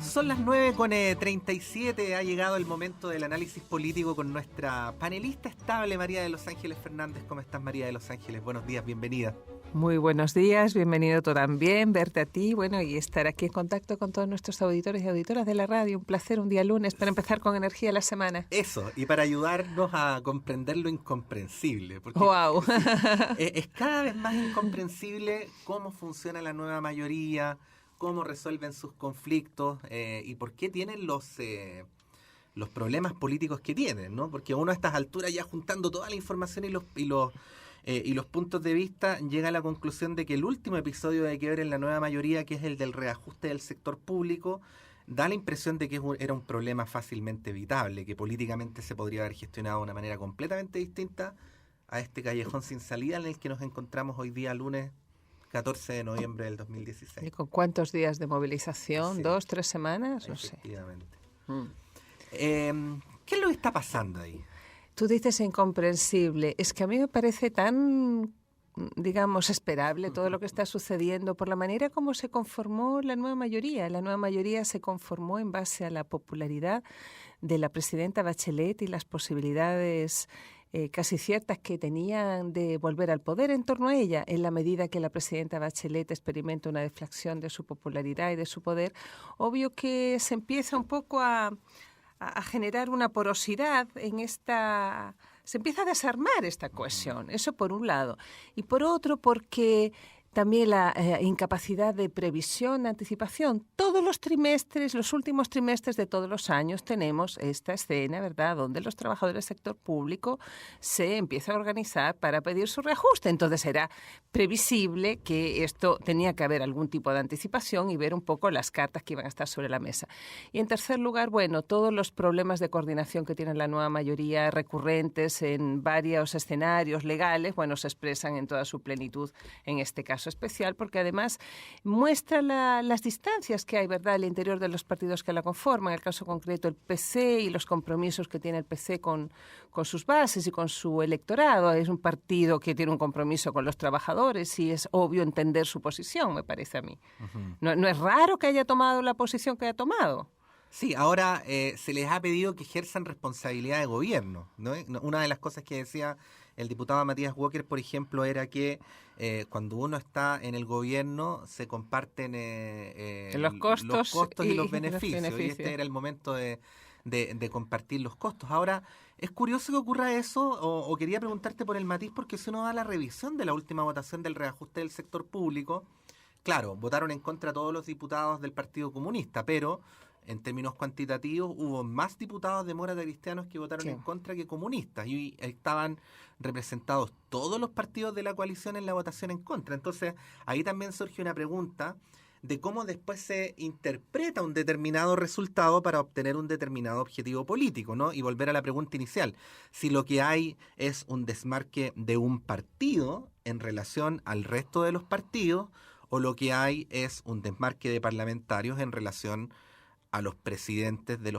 Son las 9:37, ha llegado el momento del análisis político con nuestra panelista estable, María de Los Ángeles Fernández. ¿Cómo estás, María de Los Ángeles? Buenos días, bienvenida. Muy buenos días, bienvenido tú también, verte a ti, bueno, y estar aquí en contacto con todos nuestros auditores y auditoras de la radio. Un placer, un día lunes, para empezar con energía la semana. Eso, y para ayudarnos a comprender lo incomprensible. Porque ¡Wow! es cada vez más incomprensible cómo funciona la nueva mayoría, cómo resuelven sus conflictos y por qué tienen los problemas políticos que tienen, ¿no? Porque uno a estas alturas, ya juntando toda la información y los puntos de vista, llega a la conclusión de que el último episodio de Quiebre en la nueva mayoría, que es el del reajuste del sector público, da la impresión de que era un problema fácilmente evitable, que políticamente se podría haber gestionado de una manera completamente distinta a este callejón sin salida en el que nos encontramos hoy día, lunes 14 de noviembre del 2016. ¿Y con cuántos días de movilización? Sí. ¿2, 3 semanas? No sé. Efectivamente. ¿Qué es lo que está pasando ahí? Tú dices incomprensible. Es que a mí me parece tan, digamos, esperable todo lo que está sucediendo por la manera como se conformó la nueva mayoría. La nueva mayoría se conformó en base a la popularidad de la presidenta Bachelet y las posibilidades casi ciertas que tenían de volver al poder en torno a ella. En la medida que la presidenta Bachelet experimenta una deflación de su popularidad y de su poder, obvio que se empieza un poco a generar una porosidad en esta... Se empieza a desarmar esta cohesión, eso por un lado. Y por otro, porque también la incapacidad de previsión, anticipación. Todos los trimestres, los últimos trimestres de todos los años tenemos esta escena, ¿verdad?, donde los trabajadores del sector público se empiezan a organizar para pedir su reajuste. Entonces era previsible que esto tenía que haber algún tipo de anticipación y ver un poco las cartas que iban a estar sobre la mesa. Y en tercer lugar, bueno, todos los problemas de coordinación que tiene la nueva mayoría recurrentes en varios escenarios legales, bueno, se expresan en toda su plenitud en este caso especial, porque además muestra las distancias que hay, ¿verdad?, al interior de los partidos que la conforman. En el caso concreto, el PC y los compromisos que tiene el PC con sus bases y con su electorado. Es un partido que tiene un compromiso con los trabajadores y es obvio entender su posición, me parece a mí. Uh-huh. No es raro que haya tomado la posición que haya tomado. Sí, ahora se les ha pedido que ejerzan responsabilidad de gobierno, ¿no? Una de las cosas que decía el diputado Matías Walker, por ejemplo, era que cuando uno está en el gobierno se comparten los costos y los beneficios. Y este era el momento de compartir los costos. Ahora, es curioso que ocurra eso, o quería preguntarte por el matiz, porque si uno da la revisión de la última votación del reajuste del sector público, claro, votaron en contra todos los diputados del Partido Comunista, pero en términos cuantitativos hubo más diputados demócratas cristianos que votaron en contra que comunistas, y estaban representados todos los partidos de la coalición en la votación en contra. Entonces, ahí también surge una pregunta de cómo después se interpreta un determinado resultado para obtener un determinado objetivo político, ¿no? Y volver a la pregunta inicial, si lo que hay es un desmarque de un partido en relación al resto de los partidos, o lo que hay es un desmarque de parlamentarios en relación a los presidentes de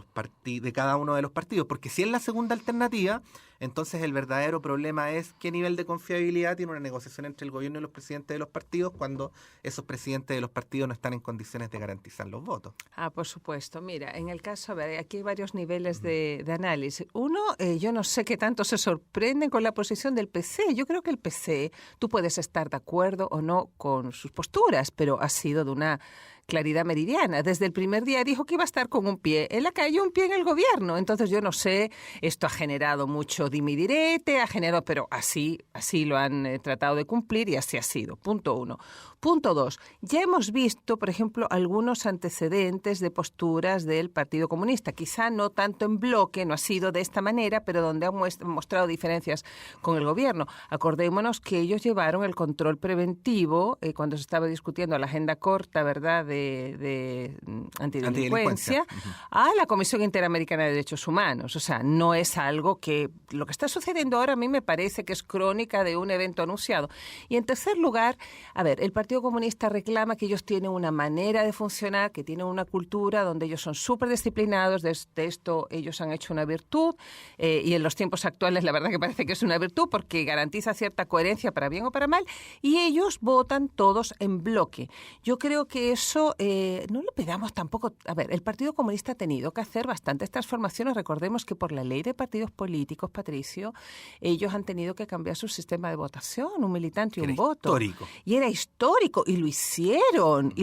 de cada uno de los partidos. Porque si es la segunda alternativa, entonces el verdadero problema es qué nivel de confiabilidad tiene una negociación entre el gobierno y los presidentes de los partidos cuando esos presidentes de los partidos no están en condiciones de garantizar los votos. Por supuesto. Mira, en el caso, a ver, aquí hay varios niveles de análisis. Uno, yo no sé qué tanto se sorprenden con la posición del PC. Yo creo que el PC, tú puedes estar de acuerdo o no con sus posturas, pero ha sido de una claridad meridiana. Desde el primer día dijo que iba a estar con un pie en la calle y un pie en el gobierno. Entonces yo no sé, esto ha generado mucho dimidirete, pero así lo han tratado de cumplir y así ha sido. Punto uno. Punto dos, ya hemos visto, por ejemplo, algunos antecedentes de posturas del Partido Comunista. Quizá no tanto en bloque, no ha sido de esta manera, pero donde han mostrado diferencias con el gobierno. Acordémonos que ellos llevaron el control preventivo cuando se estaba discutiendo la agenda corta, ¿verdad?, de antidelincuencia, a la Comisión Interamericana de Derechos Humanos. O sea, no es algo que... Lo que está sucediendo ahora a mí me parece que es crónica de un evento anunciado. Y en tercer lugar, a ver, el Partido Comunista reclama que ellos tienen una manera de funcionar, que tienen una cultura donde ellos son súper disciplinados, de esto ellos han hecho una virtud, y en los tiempos actuales la verdad que parece que es una virtud porque garantiza cierta coherencia para bien o para mal, y ellos votan todos en bloque. Yo creo que eso eso no le pidamos tampoco... A ver, el Partido Comunista ha tenido que hacer bastantes transformaciones. Recordemos que por la ley de partidos políticos, Patricio, ellos han tenido que cambiar su sistema de votación, un militante y un voto. Histórico. Y era histórico, y lo hicieron.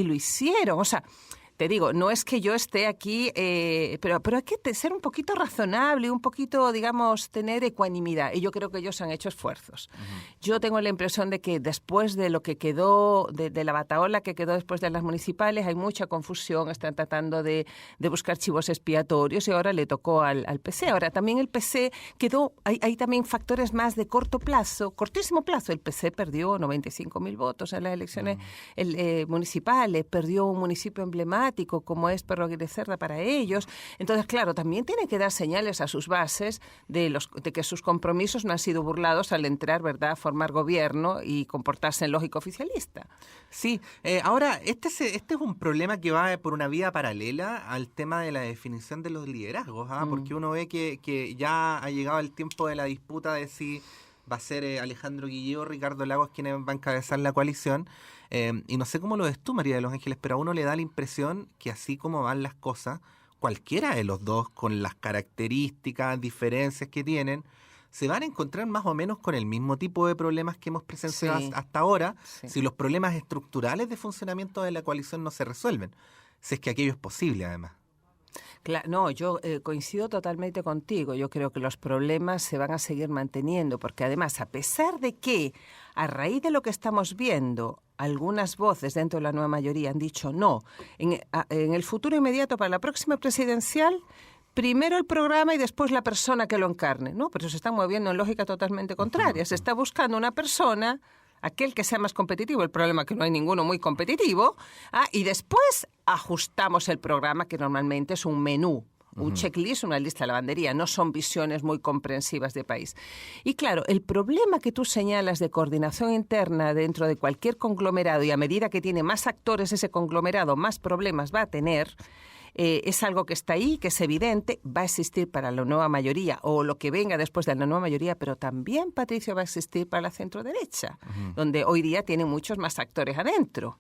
O sea... Te digo, no es que yo esté aquí, pero hay que ser un poquito razonable, un poquito, digamos, tener ecuanimidad. Y yo creo que ellos han hecho esfuerzos. Yo tengo la impresión de que después de lo que quedó, de la batahola que quedó después de las municipales, hay mucha confusión, están tratando de buscar chivos expiatorios y ahora le tocó al PC. Ahora, también el PC quedó, hay también factores más de cortísimo plazo. El PC perdió 95.000 votos en las elecciones municipales, perdió un municipio emblemático como es Perro Aguirre Cerda para ellos. Entonces, claro, también tiene que dar señales a sus bases de que sus compromisos no han sido burlados al entrar, ¿verdad?, a formar gobierno y comportarse en lógica oficialista. Sí, ahora, este es un problema que va por una vía paralela al tema de la definición de los liderazgos, porque uno ve que ya ha llegado el tiempo de la disputa de si va a ser Alejandro Guillé o Ricardo Lagos quienes van a encabezar la coalición. Y no sé cómo lo ves tú, María de los Ángeles, pero a uno le da la impresión que así como van las cosas, cualquiera de los dos, con las características, diferencias que tienen, se van a encontrar más o menos con el mismo tipo de problemas que hemos presenciado hasta ahora, si los problemas estructurales de funcionamiento de la coalición no se resuelven. Si es que aquello es posible, además. Claro, no, yo coincido totalmente contigo. Yo creo que los problemas se van a seguir manteniendo, porque además, a pesar de que, a raíz de lo que estamos viendo, algunas voces dentro de la nueva mayoría han dicho no, en el futuro inmediato para la próxima presidencial, primero el programa y después la persona que lo encarne. No, pero se están moviendo en lógica totalmente contraria. Se está buscando una persona, aquel que sea más competitivo, el problema es que no hay ninguno muy competitivo, y después ajustamos el programa, que normalmente es un menú, un checklist, una lista de lavandería, no son visiones muy comprensivas de país. Y claro, el problema que tú señalas de coordinación interna dentro de cualquier conglomerado, y a medida que tiene más actores ese conglomerado, más problemas va a tener, es algo que está ahí, que es evidente, va a existir para la nueva mayoría o lo que venga después de la nueva mayoría, pero también, Patricio, va a existir para la centroderecha, donde hoy día tiene muchos más actores adentro.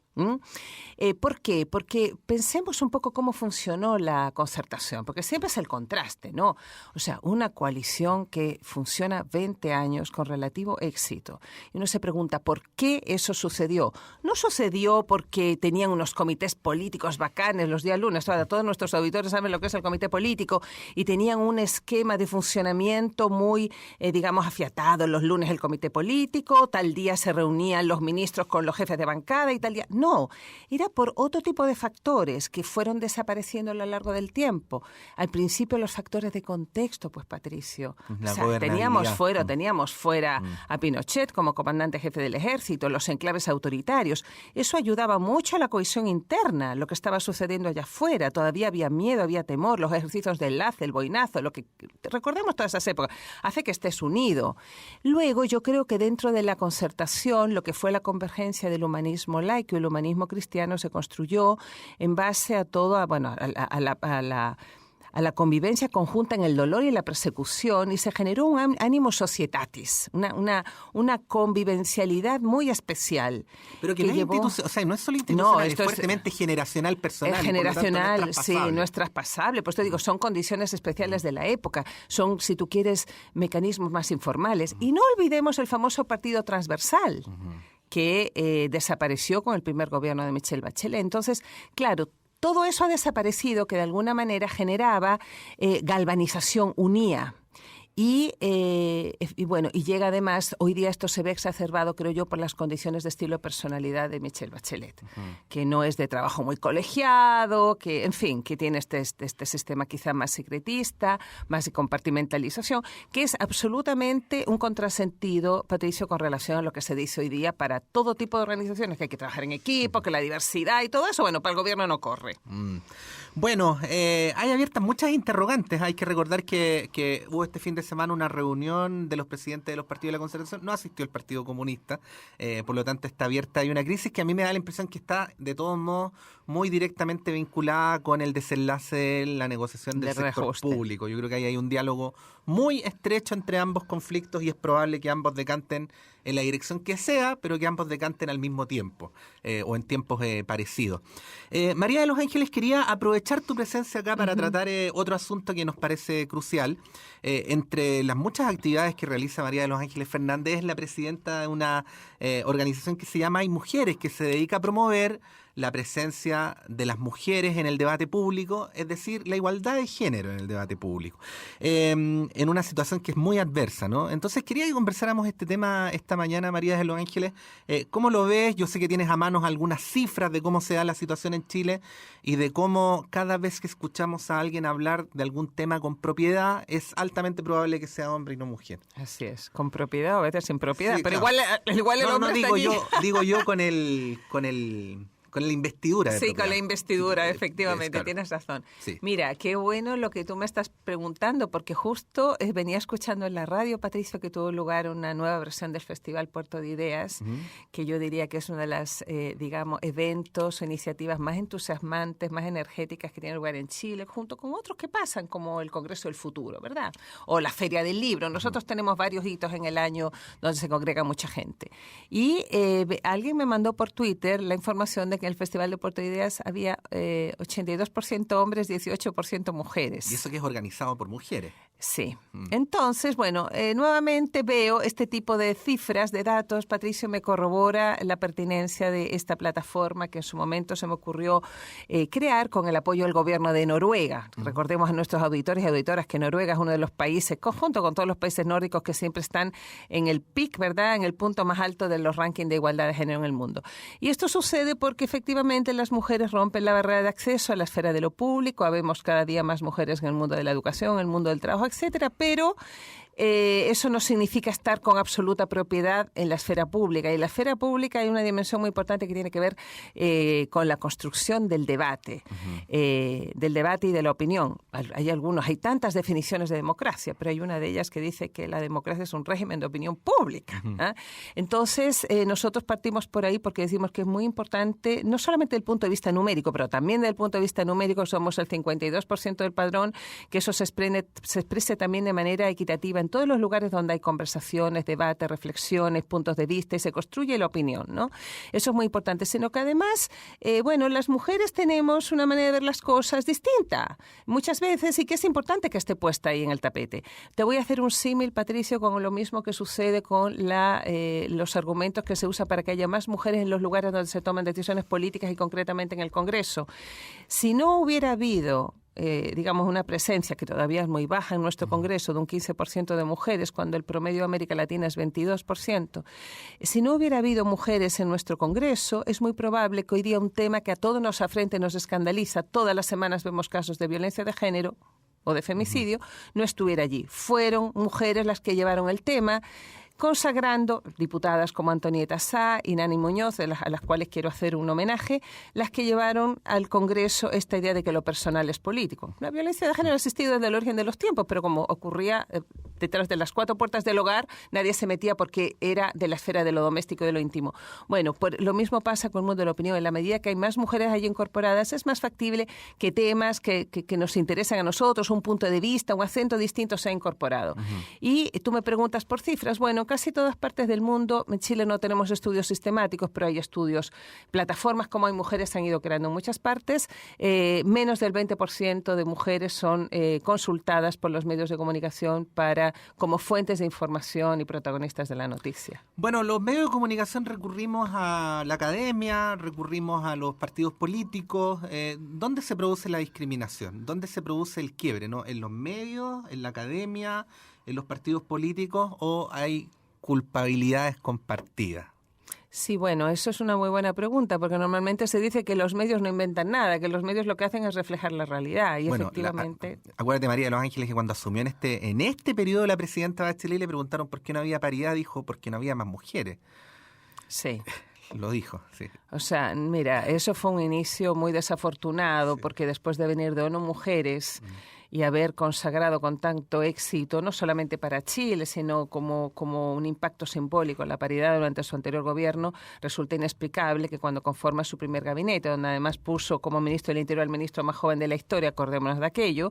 ¿Por qué? Porque pensemos un poco cómo funcionó la concertación, porque siempre es el contraste, ¿no? O sea, una coalición que funciona 20 años con relativo éxito. Y uno se pregunta, ¿por qué eso sucedió? No sucedió porque tenían unos comités políticos bacanes los días lunes, todos nuestros auditores saben lo que es el comité político, y tenían un esquema de funcionamiento muy, digamos, afiatado. Los lunes el comité político, tal día se reunían los ministros con los jefes de bancada y tal día. No, era por otro tipo de factores que fueron desapareciendo a lo largo del tiempo. Al principio los factores de contexto, pues, Patricio. O sea, teníamos fuera a Pinochet como comandante jefe del ejército, los enclaves autoritarios. Eso ayudaba mucho a la cohesión interna, lo que estaba sucediendo allá afuera. Todavía había miedo, había temor, los ejercicios de enlace, el boinazo, lo que recordemos todas esas épocas, hace que estés unido. Luego yo creo que dentro de la concertación, lo que fue la convergencia del humanismo laico y el humanismo cristiano se construyó en base a todo, a la convivencia conjunta en el dolor y la persecución, y se generó un ánimo societatis, una convivencialidad muy especial. Pero que no llevó... o sea, no es solo institucional, es fuertemente generacional, personal. Es generacional, sí, no es traspasable. Pues te digo, son condiciones especiales de la época, son, si tú quieres, mecanismos más informales. Y no olvidemos el famoso partido transversal, que desapareció con el primer gobierno de Michelle Bachelet. Entonces, claro, todo eso ha desaparecido, que de alguna manera generaba galvanización, unía. Y bueno, y llega además, hoy día esto se ve exacerbado, creo yo, por las condiciones de estilo y personalidad de Michelle Bachelet, que no es de trabajo muy colegiado, que, en fin, que tiene este sistema quizá más secretista, más de compartimentalización, que es absolutamente un contrasentido, Patricio, con relación a lo que se dice hoy día para todo tipo de organizaciones, que hay que trabajar en equipo, que la diversidad y todo eso, bueno, para el gobierno no corre. Bueno, hay abiertas muchas interrogantes. Hay que recordar que hubo este fin de semana una reunión de los presidentes de los partidos de la Concertación. No asistió el Partido Comunista, por lo tanto está abierta. Hay una crisis que a mí me da la impresión que está, de todos modos, muy directamente vinculada con el desenlace de la negociación del sector reajuste público. Yo creo que ahí hay un diálogo muy estrecho entre ambos conflictos y es probable que ambos decanten en la dirección que sea, pero que ambos decanten al mismo tiempo o en tiempos parecidos. María de los Ángeles, quería aprovechar tu presencia acá para tratar otro asunto que nos parece crucial. Entre las muchas actividades que realiza María de los Ángeles Fernández, es la presidenta de una organización que se llama Hay Mujeres, que se dedica a promover la presencia de las mujeres en el debate público, es decir, la igualdad de género en el debate público, en una situación que es muy adversa, ¿no? Entonces quería que conversáramos este tema esta mañana, María de los Ángeles. ¿Cómo lo ves? Yo sé que tienes a manos algunas cifras de cómo se da la situación en Chile y de cómo cada vez que escuchamos a alguien hablar de algún tema con propiedad, es altamente probable que sea hombre y no mujer. Así es, con propiedad o a veces sin propiedad, Sí, pero claro. igual el hombre está allí. Digo yo con la investidura. Sí, con la investidura, efectivamente, claro. tienes razón. Sí. Mira, qué bueno lo que tú me estás preguntando, porque justo venía escuchando en la radio, Patricio, que tuvo lugar una nueva versión del Festival Puerto de Ideas, que yo diría que es una de las, eventos o iniciativas más entusiasmantes, más energéticas que tiene lugar en Chile, junto con otros que pasan, como el Congreso del Futuro, ¿verdad? O la Feria del Libro. Nosotros tenemos varios hitos en el año donde se congrega mucha gente. Y alguien me mandó por Twitter la información de que en el Festival de Puerto de Ideas había 82% hombres, 18% mujeres. Y eso que es organizado por mujeres. Sí. Entonces, bueno, nuevamente veo este tipo de cifras, de datos. Patricio, me corrobora la pertinencia de esta plataforma que en su momento se me ocurrió crear con el apoyo del gobierno de Noruega. Recordemos a nuestros auditores y auditoras que Noruega es uno de los países, junto con todos los países nórdicos, que siempre están en el pic, ¿verdad?, en el punto más alto de los rankings de igualdad de género en el mundo. Y esto sucede porque efectivamente las mujeres rompen la barrera de acceso a la esfera de lo público. Habemos cada día más mujeres en el mundo de la educación, en el mundo del trabajo, etcétera, pero eso no significa estar con absoluta propiedad en la esfera pública. Y en la esfera pública hay una dimensión muy importante que tiene que ver con la construcción del debate y de la opinión. Hay tantas definiciones de democracia, pero hay una de ellas que dice que la democracia es un régimen de opinión pública. Entonces, nosotros partimos por ahí porque decimos que es muy importante, no solamente desde el punto de vista numérico, pero también desde el punto de vista numérico somos el 52% del padrón, que eso se exprese también de manera equitativa en todos los lugares donde hay conversaciones, debates, reflexiones, puntos de vista y se construye la opinión, ¿no? Eso es muy importante, sino que además, las mujeres tenemos una manera de ver las cosas distinta muchas veces y que es importante que esté puesta ahí en el tapete. Te voy a hacer un símil, Patricio, con lo mismo que sucede con los argumentos que se usa para que haya más mujeres en los lugares donde se toman decisiones políticas y concretamente en el Congreso. Si no hubiera habido una presencia que todavía es muy baja en nuestro Congreso de un 15% de mujeres, cuando el promedio de América Latina es 22%. Si no hubiera habido mujeres en nuestro Congreso, es muy probable que hoy día un tema que a todos nos afrenta y nos escandaliza, todas las semanas vemos casos de violencia de género o de femicidio, no estuviera allí. Fueron mujeres las que llevaron el tema, consagrando diputadas como Antonieta Sá y Nani Muñoz, a las cuales quiero hacer un homenaje, las que llevaron al Congreso esta idea de que lo personal es político. La violencia de género ha existido desde el origen de los tiempos, pero como ocurría detrás de las cuatro puertas del hogar, nadie se metía porque era de la esfera de lo doméstico y de lo íntimo. Bueno, pues lo mismo pasa con el mundo de la opinión. En la medida que hay más mujeres allí incorporadas, es más factible que temas que nos interesan a nosotros, un punto de vista, un acento distinto sea incorporado. Y tú me preguntas por cifras. Bueno, casi todas partes del mundo, en Chile no tenemos estudios sistemáticos, pero hay estudios, plataformas como Hay Mujeres se han ido creando en muchas partes. Menos del 20% de mujeres son consultadas por los medios de comunicación como fuentes de información y protagonistas de la noticia. Bueno, los medios de comunicación recurrimos a la academia, recurrimos a los partidos políticos. ¿Dónde se produce la discriminación? ¿Dónde se produce el quiebre? ¿No? ¿En los medios, en la academia, en los partidos políticos o hay culpabilidades compartidas? Sí, bueno, eso es una muy buena pregunta, porque normalmente se dice que los medios no inventan nada, que los medios lo que hacen es reflejar la realidad, y bueno, efectivamente... Acuérdate, María de los Ángeles, que cuando asumió en este periodo la presidenta Bachelet le preguntaron por qué no había paridad, dijo, porque no había más mujeres. Sí. Lo dijo, sí. O sea, mira, eso fue un inicio muy desafortunado, sí, porque después de venir de ONU Mujeres y haber consagrado con tanto éxito, no solamente para Chile, sino como un impacto simbólico en la paridad durante su anterior gobierno, resulta inexplicable que cuando conforma su primer gabinete, donde además puso como ministro del Interior al ministro más joven de la historia, acordémonos de aquello,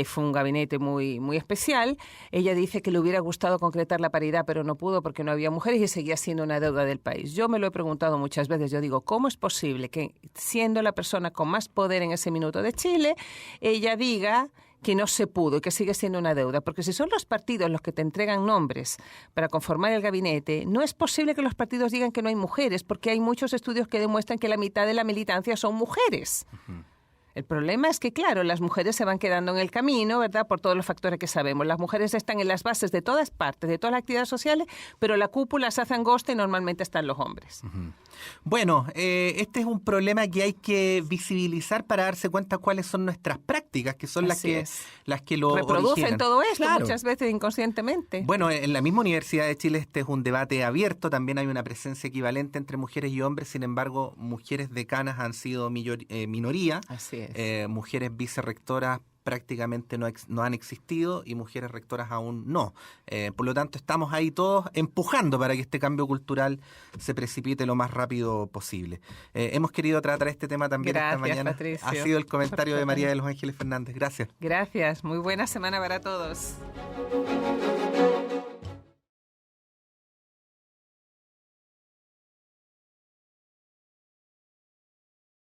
fue un gabinete muy, muy especial. Ella dice que le hubiera gustado concretar la paridad, pero no pudo porque no había mujeres y seguía siendo una deuda del país. Yo me lo he preguntado muchas veces, yo digo, ¿cómo es posible que siendo la persona con más poder en ese minuto de Chile, ella diga que no se pudo y que sigue siendo una deuda? Porque si son los partidos los que te entregan nombres para conformar el gabinete, no es posible que los partidos digan que no hay mujeres, porque hay muchos estudios que demuestran que la mitad de la militancia son mujeres. Uh-huh. El problema es que, claro, las mujeres se van quedando en el camino, ¿verdad?, por todos los factores que sabemos. Las mujeres están en las bases de todas partes, de todas las actividades sociales, pero la cúpula se hace angosta y normalmente están los hombres. Uh-huh. Bueno, este es un problema que hay que visibilizar para darse cuenta cuáles son nuestras prácticas, que son las que lo reproducen originan. Todo esto, claro, muchas veces inconscientemente. Bueno, en la misma Universidad de Chile este es un debate abierto, también hay una presencia equivalente entre mujeres y hombres, sin embargo, mujeres decanas han sido minoría. Así es. Mujeres vicerrectoras prácticamente no han existido y mujeres rectoras aún no. Por lo tanto, estamos ahí todos empujando para que este cambio cultural se precipite lo más rápido posible. Hemos querido tratar este tema también esta mañana. Patricio. Ha sido el comentario de María de los Ángeles Fernández. Gracias. Gracias. Muy buena semana para todos.